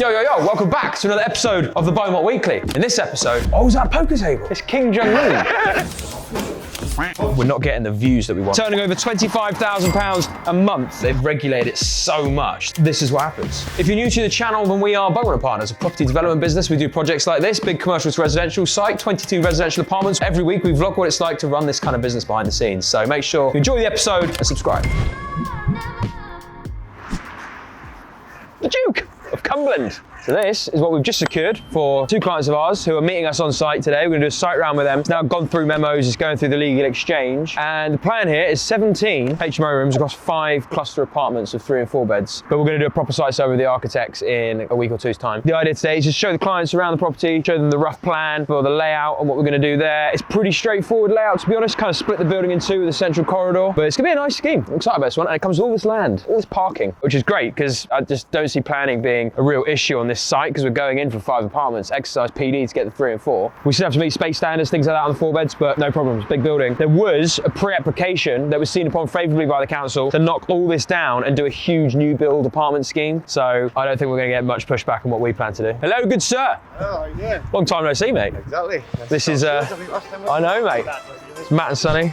Yo, welcome back to another episode of the Beaumont Weekly. In this episode, oh, is that a poker table? It's Kim Jong-un. We're not getting the views that we want. Turning over £25,000 a month. They've regulated it so much. This is what happens. If you're new to the channel, then we are Beaumont Partners, a property development business. We do projects like this, big commercial to residential site, 22 residential apartments. Every week we vlog what it's like to run this kind of business behind the scenes. So make sure you enjoy the episode and subscribe. The Duke of Cumberland. So this is what we've just secured for two clients of ours who are meeting us on site today. We're going to do a site round with them. It's now gone through memos, it's going through the legal exchange. And the plan here is 17 HMO rooms across 5 cluster apartments of 3 and 4 beds. But we're going to do a proper site survey with the architects in a week or two's time. The idea today is just show the clients around the property, show them the rough plan for the layout and what we're going to do there. It's pretty straightforward layout, to be honest. Kind of split the building in two with a central corridor. But it's going to be a nice scheme. I'm excited about this one. And it comes with all this land, all this parking, which is great because I just don't see planning being a real issue on this site because we're going in for 5 apartments, exercise PD to get the 3 and 4. We still have to meet space standards, things like that on the 4 beds, but no problems, big building. There was a pre-application that was seen upon favourably by the council to knock all this down and do a huge new build apartment scheme. So I don't think we're going to get much pushback on what we plan to do. Hello, good sir. Oh, yeah. Long time no see, mate. Exactly. This is, I know, mate. It's Matt and Sonny.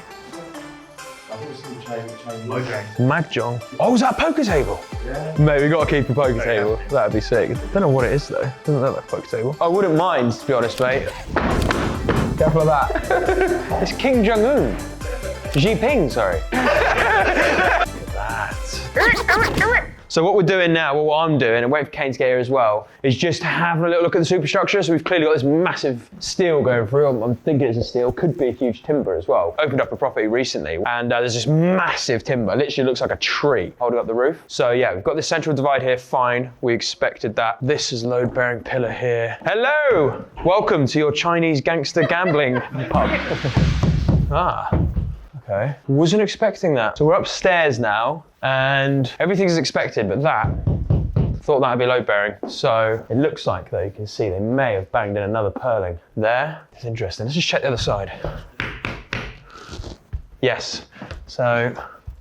Mahjong. Oh, is that a poker table? Yeah. Mate, we got to keep a poker table. That'd be sick. Don't know what it is though. Doesn't look like a poker table. I wouldn't mind, to be honest, mate. Careful of that. It's Kim Jong-un. Xi Jinping, sorry. Look at that. So what we're doing now, well, what I'm doing, and waiting for Kane to get here as well, is just having a little look at the superstructure. So we've clearly got this massive steel going through. I'm thinking it's a steel, could be a huge timber as well. Opened up a property recently, and there's this massive timber, literally looks like a tree holding up the roof. So yeah, we've got this central divide here, fine. We expected that. This is load-bearing pillar here. Hello! Welcome to your Chinese gangster gambling pub. Okay. Wasn't expecting that. So we're upstairs now, and everything's as expected, but thought that'd be load bearing. So it looks like, though, you can see they may have banged in another purling. There, it's interesting. Let's just check the other side. Yes. So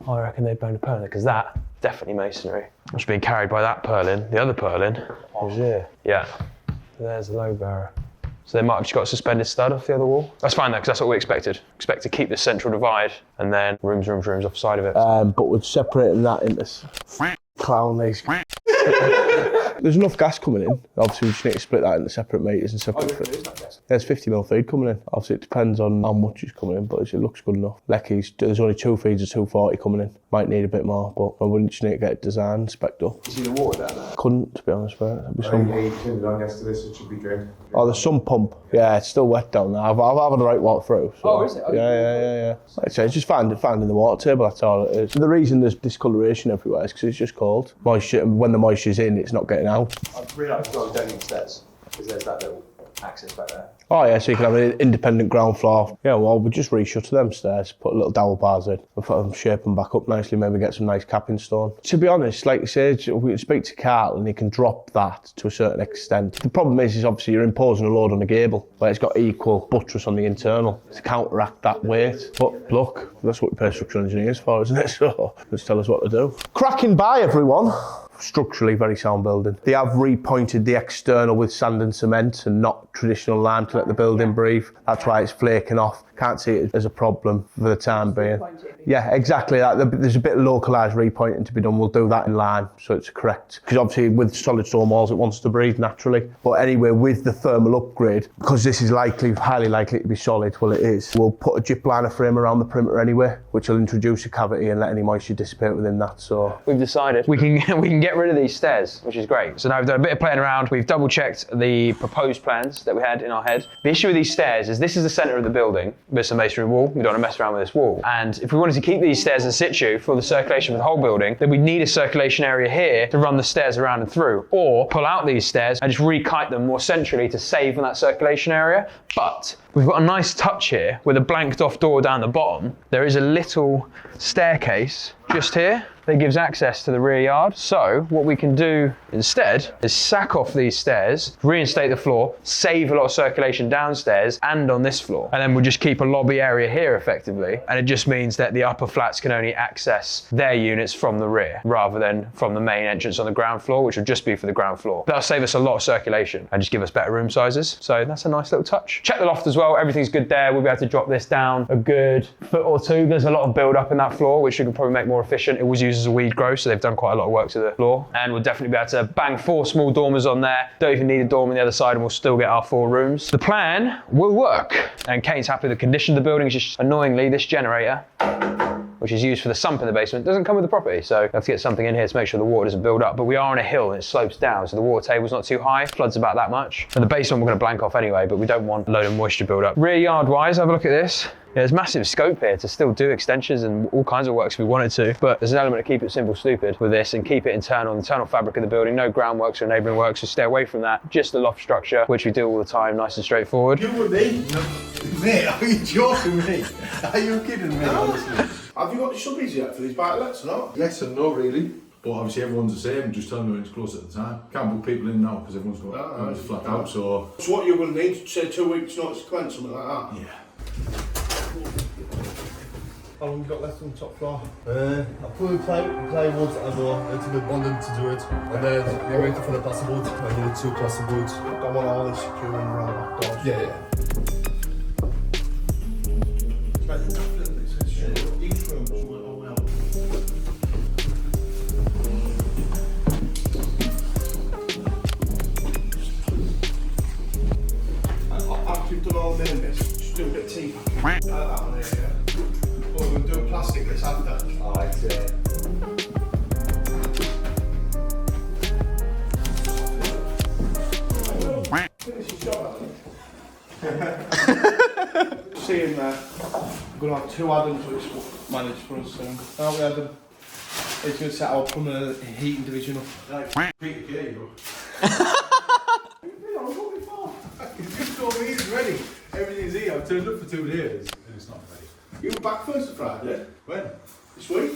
I reckon they banged a purling because that, definitely masonry. Which being carried by that purling. The other purling is here. Yeah. There's the load bearer. So they might have just got a suspended stud off the other wall. That's fine though, because that's what we expected. Expect to keep the central divide and then rooms off the side of it. But we're separating that into clown legs. There's enough gas coming in. Obviously, we just need to split that into separate meters and separate. There's 50 mil feed coming in. Obviously, it depends on how much is coming in, but it looks good enough. Lecky's, there's only 2 feeds of 240 coming in. Might need a bit more, but we just need to get it designed, spec'd up. You see the water down there? Couldn't, to be honest, mate. You turned it on yesterday, so it should be drained. Oh, there's some pump. Yeah, it's still wet down there. I've had the right water through. So. Oh, is it? Yeah. Like I say, it's just finding the water table, that's all it is. So the reason there's discoloration everywhere is because it's just cold. Moisture, and when the moisture's in, it's not getting out. I've realised going down the stairs, because there's that little access back there. Oh yeah, so you can have an independent ground floor. Yeah, well, we just reshuttered them stairs, put little dowel bars in, and put them, shape them back up nicely, maybe get some nice capping stone. To be honest, like you said, we can speak to Carl and he can drop that to a certain extent. The problem is obviously you're imposing a load on the gable, where it's got equal buttress on the internal to counteract that weight. But look, that's what we pay structural engineers for, isn't it? So, just tell us what to do. Cracking by, everyone. Structurally very sound building. They have repointed the external with sand and cement and not traditional lime to let the building breathe. That's why it's flaking off. Can't see it as a problem for the time being. Yeah, exactly that. There's a bit of localised repointing to be done. We'll do that in lime so it's correct. Because obviously with solid stone walls it wants to breathe naturally. But anyway, with the thermal upgrade, because this is highly likely to be solid, well it is, we'll put a gyp liner frame around the perimeter anyway, which will introduce a cavity and let any moisture dissipate within that. So we've decided we can get rid of these stairs, which is great. So now we've done a bit of playing around. We've double checked the proposed plans that we had in our head. The issue with these stairs is this is the centre of the building. There's a masonry wall. We don't want to mess around with this wall. And if we wanted to keep these stairs in situ for the circulation of the whole building, then we'd need a circulation area here to run the stairs around and through, or pull out these stairs and just re-kite them more centrally to save on that circulation area. But we've got a nice touch here with a blanked off door down the bottom. There is a little staircase just here. that gives access to the rear yard. So what we can do instead is sack off these stairs, reinstate the floor, save a lot of circulation downstairs and on this floor. And then we'll just keep a lobby area here effectively. And it just means that the upper flats can only access their units from the rear rather than from the main entrance on the ground floor, which would just be for the ground floor. That'll save us a lot of circulation and just give us better room sizes. So that's a nice little touch. Check the loft as well. Everything's good there. We'll be able to drop this down a good foot or two. There's a lot of build up in that floor, which we can probably make more efficient. It was used as a weed grow, so they've done quite a lot of work to the floor. And we'll definitely be able to bang 4 small dormers on there. Don't even need a dorm on the other side and we'll still get our 4 rooms. The plan will work. And Kane's happy with the condition of the building. It's just annoyingly this generator, which is used for the sump in the basement, doesn't come with the property. So we have to get something in here to make sure the water doesn't build up. But we are on a hill and it slopes down, so the water table's not too high. Floods about that much. And the basement we're gonna blank off anyway, but we don't want a load of moisture build up. Rear yard wise, have a look at this. Yeah, there's massive scope here to still do extensions and all kinds of works if we wanted to, but there's an element of keep it simple, stupid with this and keep it internal fabric of the building, no groundworks or enabling works, so stay away from that. Just the loft structure, which we do all the time, nice and straightforward. You with me? Mate, are you joking me? Are you kidding me? Honestly. Have you got the subbies yet for these bike-lets or not? Yes and no, really. But obviously everyone's the same, just tell me when it's close at the time. Can't book people in now because everyone's got flat out, so... So what you're going to need, say 2 weeks notice to cleanse, something like that? Yeah. How long you got left on the top floor? I put the plywood as well, to be bonded to do it. And then we're waiting for the plasterboard. I need 2 plasterboards. I want all this securing around the back doors. Yeah. Each room, so we're all out. After you've done all the main bits, just do a bit of tea. Like that one here, yeah. But we're going to do a plastic this after. Alright, finish your job, seeing that we're going to have 2 add-ons which managed for us soon. Now we had them. It's going to set our plumbing and heating division up. Right, Peter K, bro. You told me it's ready. Everything's here. I've turned up for 2 days and it's not ready. You were back Thursday, Friday? When? This week?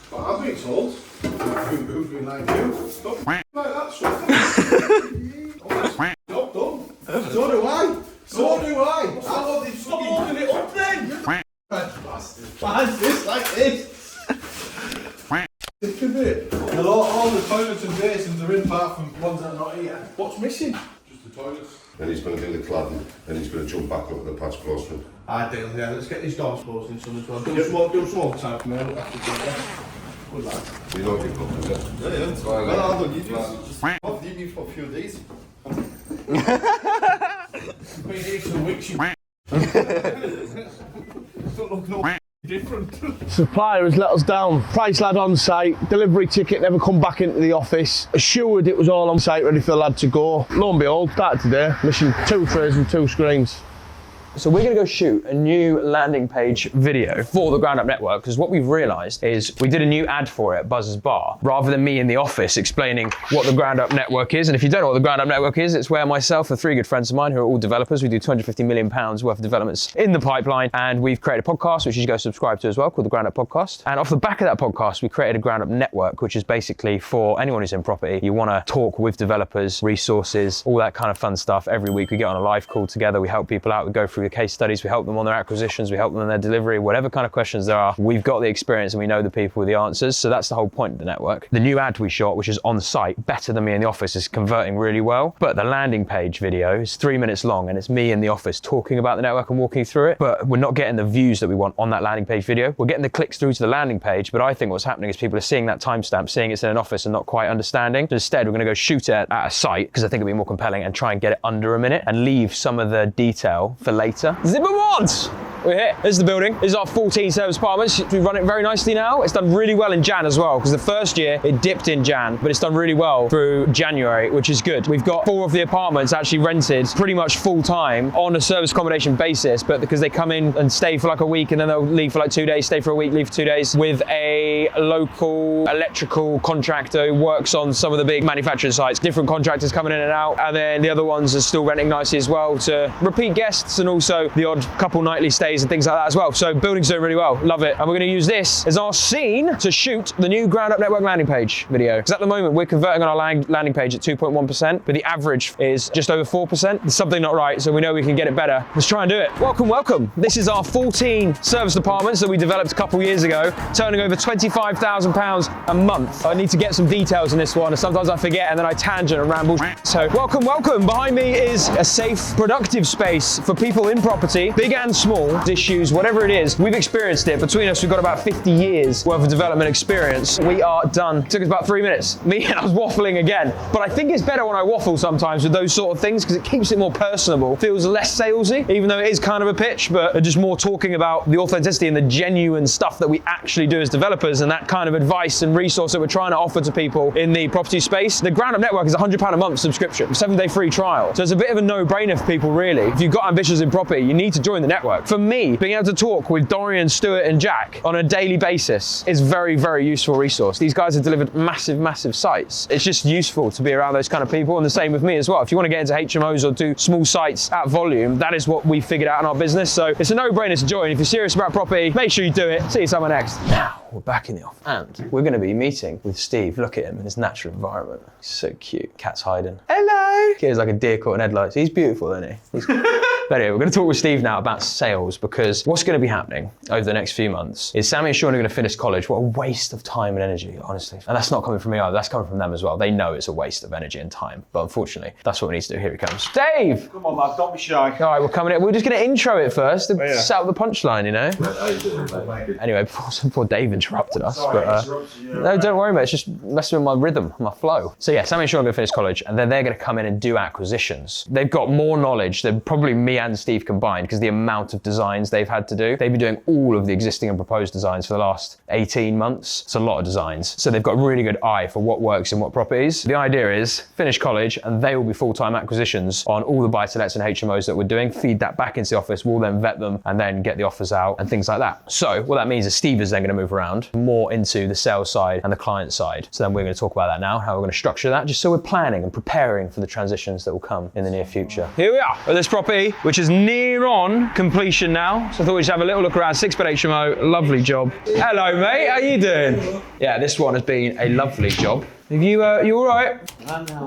But I've been told. Who's been like you? Stop like that stuff. Job done. So do I. So do I. Stop holding it up then. Behind this, like this. It could be. All the toilets and basins are in apart from ones that are not here. What's missing? Just the toilets. Then he's going to do the cladding, then he's going to jump back up at the patch plastering. Ideal, yeah. Let's get these doors closed in some as well. Do some overtime for me. Good lad. You don't give up, is it? Yeah, that's fine. Well, I don't need you. I'll leave you for a few days. Been here 2 weeks, you don't look no different. Supplier has let us down. Price lad on site, delivery ticket never come back into the office. Assured it was all on site, ready for the lad to go. Lo and behold, started today, missing 2 trays and 2 screens. So we're gonna go shoot a new landing page video for the Ground Up Network, because what we've realized is we did a new ad for it at Buzz's Bar, rather than me in the office explaining what the Ground Up Network is. And if you don't know what the Ground Up Network is, it's where myself and 3 good friends of mine who are all developers, we do £250 million worth of developments in the pipeline. And we've created a podcast, which you should go subscribe to as well, called the Ground Up Podcast. And off the back of that podcast, we created a Ground Up Network, which is basically for anyone who's in property. You wanna talk with developers, resources, all that kind of fun stuff. Every week we get on a live call together, we help people out, we go through the case studies, we help them on their acquisitions, we help them on their delivery, whatever kind of questions there are. We've got the experience and we know the people with the answers. So that's the whole point of the network. The new ad we shot, which is on site, better than me in the office, is converting really well. But the landing page video is 3 minutes long and it's me in the office talking about the network and walking through it. But we're not getting the views that we want on that landing page video. We're getting the clicks through to the landing page, but I think what's happening is people are seeing that timestamp, seeing it's in an office and not quite understanding. So instead, we're gonna go shoot it at a site, because I think it'll be more compelling, and try and get it under a minute and leave some of the detail for later. Zipperwad! We're here. This is the building. This is our 14 service apartments. We run it very nicely now. It's done really well in Jan as well, because the first year it dipped in Jan, but it's done really well through January, which is good. We've got 4 of the apartments actually rented pretty much full time on a service accommodation basis, but because they come in and stay for like a week and then they'll leave for like 2 days, stay for a week, leave for 2 days, with a local electrical contractor who works on some of the big manufacturing sites. Different contractors coming in and out, and then the other ones are still renting nicely as well to repeat guests and also the odd couple nightly stays hallways and things like that as well. So building's doing really well, love it. And we're gonna use this as our scene to shoot the new Ground Up Network landing page video. Because at the moment we're converting on our landing page at 2.1%, but the average is just over 4%. There's something not right, so we know we can get it better. Let's try and do it. Welcome, welcome. This is our 14 service departments that we developed a couple years ago, turning over £25,000 a month. I need to get some details in this one, and sometimes I forget and then I tangent and ramble. So welcome, welcome. Behind me is a safe, productive space for people in property, big and small, issues, whatever it is. We've experienced it. Between us, we've got about 50 years worth of development experience. We are done. It took us about 3 minutes. Me and I was waffling again. But I think it's better when I waffle sometimes with those sort of things because it keeps it more personable, feels less salesy, even though it is kind of a pitch, but just more talking about the authenticity and the genuine stuff that we actually do as developers and that kind of advice and resource that we're trying to offer to people in the property space. The Ground Up Network is £100 a month subscription, 7-day free trial. So it's a bit of a no-brainer for people, really. If you've got ambitions in property, you need to join the network. For me, being able to talk with Dorian, Stuart, and Jack on a daily basis is very, very useful resource. These guys have delivered massive, massive sites. It's just useful to be around those kind of people, and the same with me as well. If you want to get into HMOs or do small sites at volume, that is what we figured out in our business. So it's a no-brainer to join. If you're serious about property, make sure you do it. See you somewhere next. Now, we're back in the office, and we're going to be meeting with Steve. Look at him in his natural environment. He's so cute. Cat's hiding. Hello! He's like a deer caught in headlights. He's beautiful, isn't he? He's But anyway, we're going to talk with Steve now about sales, because what's going to be happening over the next few months is Sammy and Sean are going to finish college. What a waste of time and energy, honestly. And that's not coming from me either, that's coming from them as well. They know it's a waste of energy and time, but unfortunately, that's what we need to do. Here he comes. Dave! Come on, lad, don't be shy. All right, we're coming in. We're just going to intro it first and set up the punchline, you know? Anyway, before Dave interrupted us. No, don't worry, mate. It's just messing with my rhythm, my flow. So yeah, Sammy and Sean are going to finish college, and then they're going to come in and do acquisitions. They've got more knowledge than probably me and Steve combined, because the amount of designs they've had to do. They've been doing all of the existing and proposed designs for the last 18 months. It's a lot of designs. So they've got a really good eye for what works in what properties. The idea is finish college and they will be full-time acquisitions on all the buy-to-lets and HMOs that we're doing, feed that back into the office, we'll then vet them and then get the offers out and things like that. So what that means is Steve is then going to move around more into the sales side and the client side. So then we're going to talk about that now, how we're going to structure that, just so we're planning and preparing for the transitions that will come in the near future. Here we are at this property, which is near on completion now. So I thought we'd just have a little look around. 6-bed HMO, lovely job. Hello, mate, how you doing? Yeah, this one has been a lovely job. Have you all right?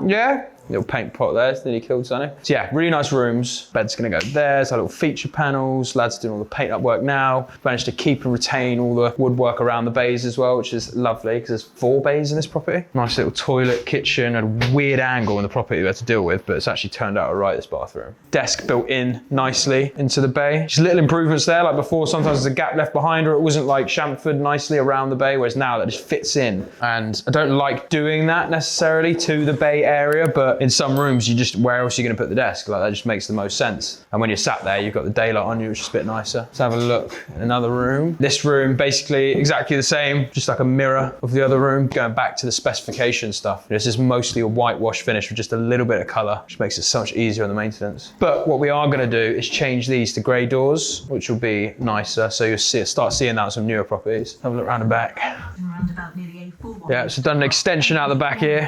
Yeah? Little paint pot there, it's nearly killed Sonny. So yeah, really nice rooms. Bed's gonna go there. There's our little feature panels. Lads doing all the paint up work now. Managed to keep and retain all the woodwork around the bays as well, which is lovely, because there's 4 bays in this property. Nice little toilet, kitchen, a weird angle in the property we had to deal with, but it's actually turned out all right, this bathroom. Desk built in nicely into the bay. Just little improvements there, like before, sometimes there's a gap left behind, or it wasn't like chamfered nicely around the bay, whereas now that just fits in. And I don't like doing that necessarily to the bay area, but in some rooms, where else are you going to put the desk? Like, that just makes the most sense. And when you're sat there, you've got the daylight on you, which is a bit nicer. Let's have a look at another room. This room, basically exactly the same, just like a mirror of the other room. Going back to the specification stuff. This is mostly a whitewash finish with just a little bit of color, which makes it so much easier on the maintenance. But what we are going to do is change these to grey doors, which will be nicer. So you'll start seeing that on some newer properties. Have a look around the back. Yeah, so done an extension out the back here,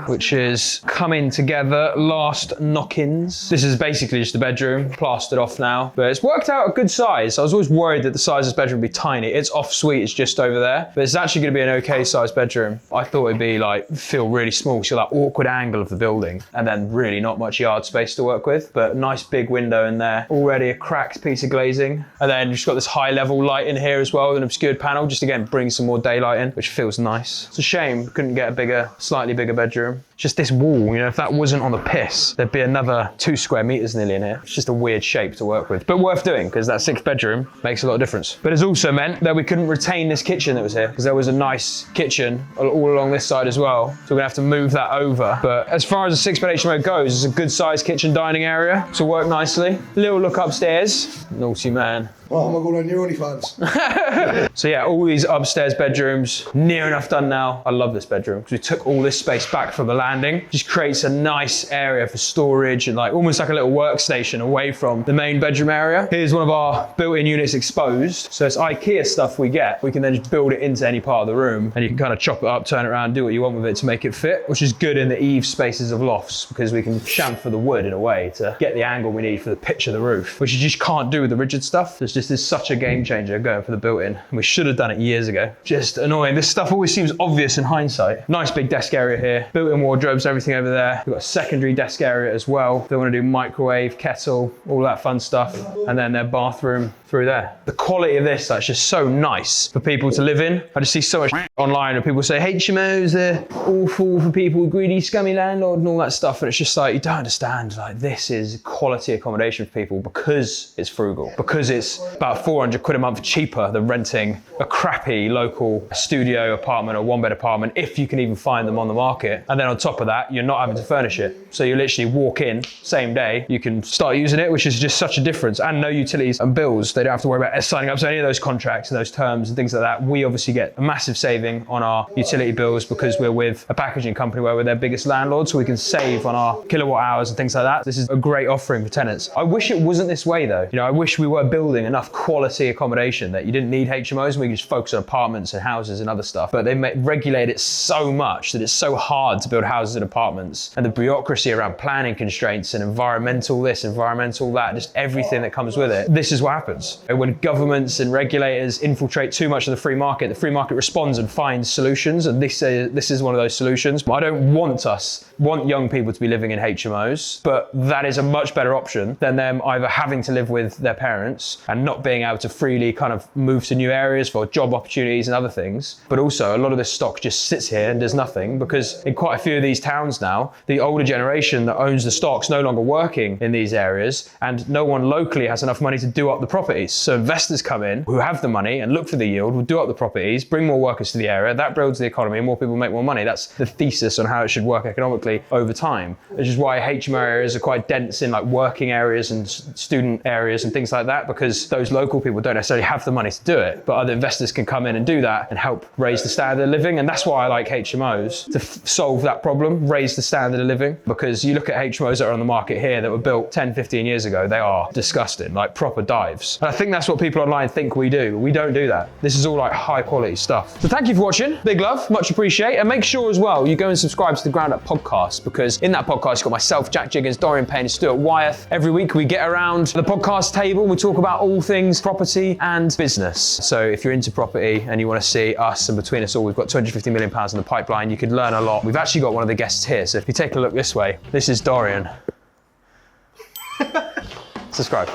which is coming together, last knock-ins. This is basically just the bedroom, plastered off now, but it's worked out a good size. I was always worried that the size of this bedroom would be tiny. It's off suite, it's just over there, but it's actually gonna be an okay sized bedroom. I thought it'd be like, feel really small, so that awkward angle of the building, and then really not much yard space to work with, but nice big window in there. Already a cracked piece of glazing. And then you've just got this high level light in here as well, with an obscured panel, just again, bring some more daylight in, which feels nice. It's a shame, couldn't get a slightly bigger bedroom. Just this wall, you know, if that wasn't on the piss, there'd be another 2 square meters nearly in here. It's just a weird shape to work with, but worth doing, because that 6th bedroom makes a lot of difference. But it's also meant that we couldn't retain this kitchen that was here, because there was a nice kitchen all along this side as well. So we're gonna have to move that over. But as far as the 6-bed HMO goes, it's a good sized kitchen dining area to work nicely. Little look upstairs. Naughty man. Oh my god, on your OnlyFans. So yeah, all these upstairs bedrooms, near enough done now. I love this bedroom, because we took all this space back from the landing, just creates a nice area for storage and like almost like a little workstation away from the main bedroom area. Here's one of our built-in units exposed. So it's IKEA stuff we get. We can then just build it into any part of the room and you can kind of chop it up, turn it around, do what you want with it to make it fit, which is good in the eave spaces of lofts because we can chamfer the wood in a way to get the angle we need for the pitch of the roof, which you just can't do with the rigid stuff. It's just is such a game changer going for the built-in. We should have done it years ago. Just annoying. This stuff always seems obvious in hindsight. Nice big desk area here, built-in wardrobes, everything over there. We've got a secondary desk area as well. They want to do microwave, kettle, all that fun stuff. And then their bathroom through there. The quality of this, that's just so nice for people to live in. I just see so much online and people say HMOs, they're awful for people with greedy, scummy landlord and all that stuff. And it's just like, you don't understand, like this is quality accommodation for people because it's frugal, because it's about 400 quid a month cheaper than renting a crappy local studio apartment or one bed apartment, if you can even find them on the market. And then on top of that, you're not having to furnish it. So you literally walk in, same day, you can start using it, which is just such a difference. And no utilities and bills. They don't have to worry about signing up to any of those contracts and those terms and things like that. We obviously get a massive saving on our utility bills because we're with a packaging company where we're their biggest landlord, so we can save on our kilowatt hours and things like that. This is a great offering for tenants. I wish it wasn't this way though. You know, I wish we were building enough quality accommodation that you didn't need HMOs and we could just focus on apartments and houses and other stuff. But they regulate it so much that it's so hard to build houses and apartments. And the bureaucracy around planning constraints and environmental this, environmental that, just everything that comes with it. This is what happens. When governments and regulators infiltrate too much of the free market responds and finds solutions, and this is one of those solutions. I don't want young people to be living in HMOs, but that is a much better option than them either having to live with their parents and not being able to freely kind of move to new areas for job opportunities and other things. But also a lot of this stock just sits here and does nothing because in quite a few of these towns now, the older generation that owns the stock's no longer working in these areas and no one locally has enough money to do up the properties. So investors come in who have the money and look for the yield, will do up the properties, bring more workers to the area, that builds the economy and more people make more money. That's the thesis on how it should work economically over time, which is why HMO areas are quite dense in like working areas and student areas and things like that, because those local people don't necessarily have the money to do it, but other investors can come in and do that and help raise the standard of living. And that's why I like HMOs, to solve that problem, raise the standard of living, because you look at HMOs that are on the market here that were built 10, 15 years ago, they are disgusting, like proper dives. And I think that's what people online think we do. We don't do that. This is all like high quality stuff. So thank you for watching. Big love, much appreciate. And make sure as well, you go and subscribe to the Ground Up podcast, because in that podcast, you've got myself, Jack Jiggins, Dorian Payne, and Stuart Wyeth. Every week we get around the podcast table. We talk about all things property and business. So if you're into property and you want to see us, and between us all, we've got £250 million in the pipeline. You could learn a lot. We've actually got one of the guests here. So if you take a look this way, this is Dorian. Subscribe.